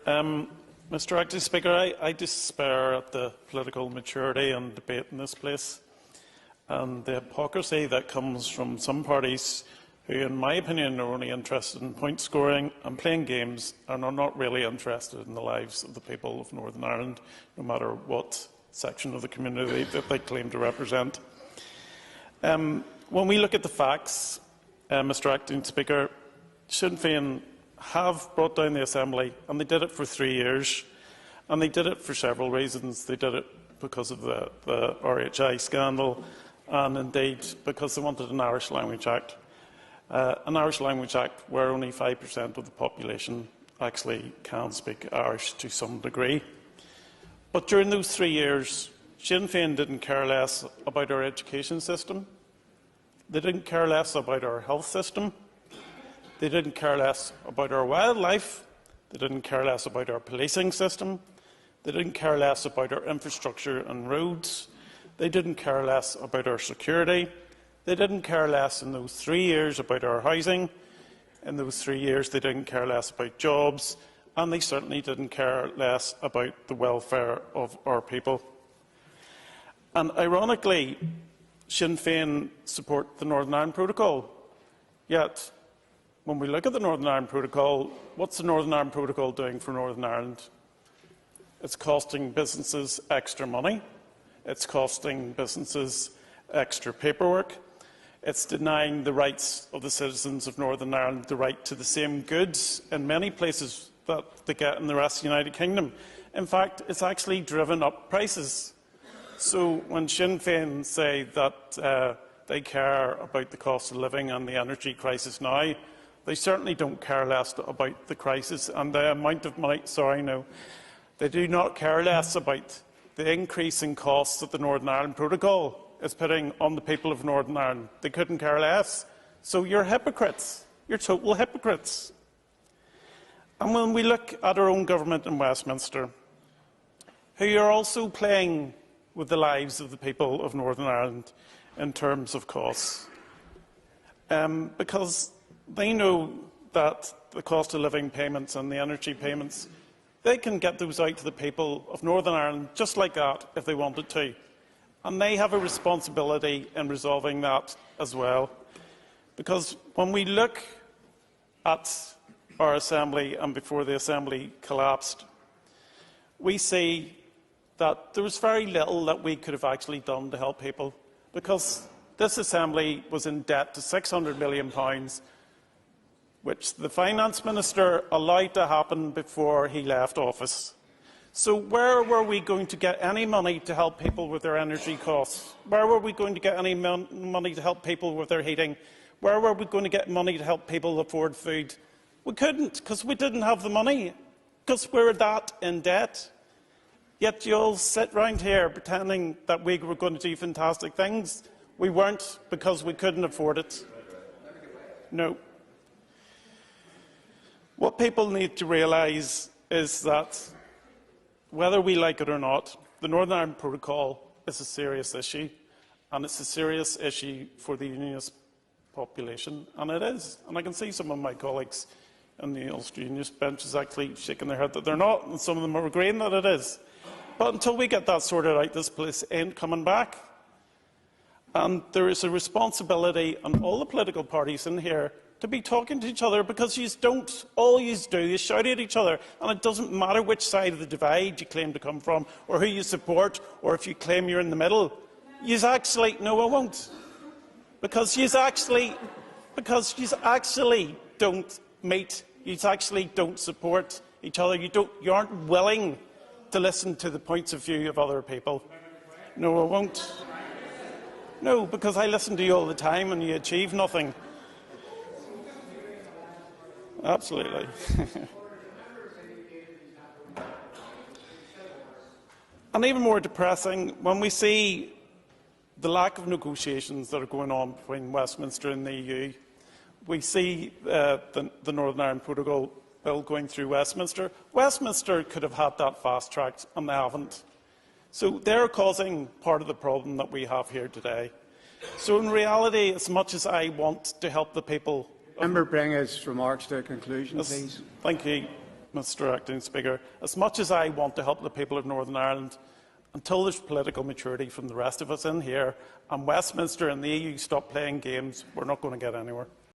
Mr Acting Speaker, I despair at the political maturity and debate in this place and the hypocrisy that comes from some parties who, in my opinion, are only interested in point scoring and playing games and are not really interested in the lives of the people of Northern Ireland, no matter what section of the community that they claim to represent. When we look at the facts, Mr Acting Speaker, Sinn Féin have brought down the Assembly, and they did it for 3 years, and they did it for several reasons. They did it because of the RHI scandal, and indeed because they wanted an Irish Language Act. An Irish Language Act where only 5% of the population actually can speak Irish to some degree. But during those 3 years, Sinn Féin didn't care less about our education system. They didn't care less about our health system. They didn't care less about our wildlife. They didn't care less about our policing system. They didn't care less about our infrastructure and roads. They didn't care less about our security. They didn't care less in those 3 years about our housing. In those 3 years, they didn't care less about jobs. And they certainly didn't care less about the welfare of our people. And ironically, Sinn Féin support the Northern Ireland Protocol. Yet, when we look at the Northern Ireland Protocol, what's the Northern Ireland Protocol doing for Northern Ireland? It's costing businesses extra money. It's costing businesses extra paperwork. It's denying the rights of the citizens of Northern Ireland the right to the same goods in many places that they get in the rest of the United Kingdom. In fact, it's actually driven up prices. So when Sinn Féin say that they care about the cost of living and the energy crisis now, they certainly don't care less about the crisis and the amount of money. Sorry, no. They do not care less about the increase in costs that the Northern Ireland Protocol is putting on the people of Northern Ireland. They couldn't care less. So you're hypocrites. You're total hypocrites. And when we look at our own government in Westminster, who are also playing with the lives of the people of Northern Ireland in terms of costs, because they know that the cost of living payments and the energy payments, they can get those out to the people of Northern Ireland just like that if they wanted to. And they have a responsibility in resolving that as well. Because when we look at our Assembly and before the Assembly collapsed, we see that there was very little that we could have actually done to help people, because this Assembly was in debt to £600 million, which the Finance Minister allowed to happen before he left office. So where were we going to get any money to help people with their energy costs? Where were we going to get any money to help people with their heating? Where were we going to get money to help people afford food? We couldn't, because we didn't have the money, because we're that in debt. Yet you all sit round here pretending that we were going to do fantastic things. We weren't, because we couldn't afford it. No. What people need to realise is that, whether we like it or not, the Northern Ireland Protocol is a serious issue, and it's a serious issue for the Unionist population, and it is. And I can see some of my colleagues in the Ulster Unionist benches actually shaking their head that they're not, and some of them are agreeing that it is. But until we get that sorted out, this place ain't coming back. And there is a responsibility on all the political parties in here to be talking to each other, because you don't. All you do is shout at each other, and it doesn't matter which side of the divide you claim to come from, or who you support, or if you claim you're in the middle. Yous actually, no, I won't, because yous actually don't meet. Yous actually don't support each other. You aren't willing to listen to the points of view of other people. No, I won't. No, because I listen to you all the time, and you achieve nothing. Absolutely. And even more depressing, when we see the lack of negotiations that are going on between Westminster and the EU, we see the Northern Ireland Protocol bill going through Westminster. Westminster could have had that fast-tracked, and they haven't. So they're causing part of the problem that we have here today. So in reality, as much as I want to help the people... Member, bring his remarks to a conclusion, please. Thank you. Mr Acting Speaker. As much as I want to help the people of Northern Ireland, until there's political maturity from the rest of us in here and Westminster and the EU stop playing games, we're not going to get anywhere.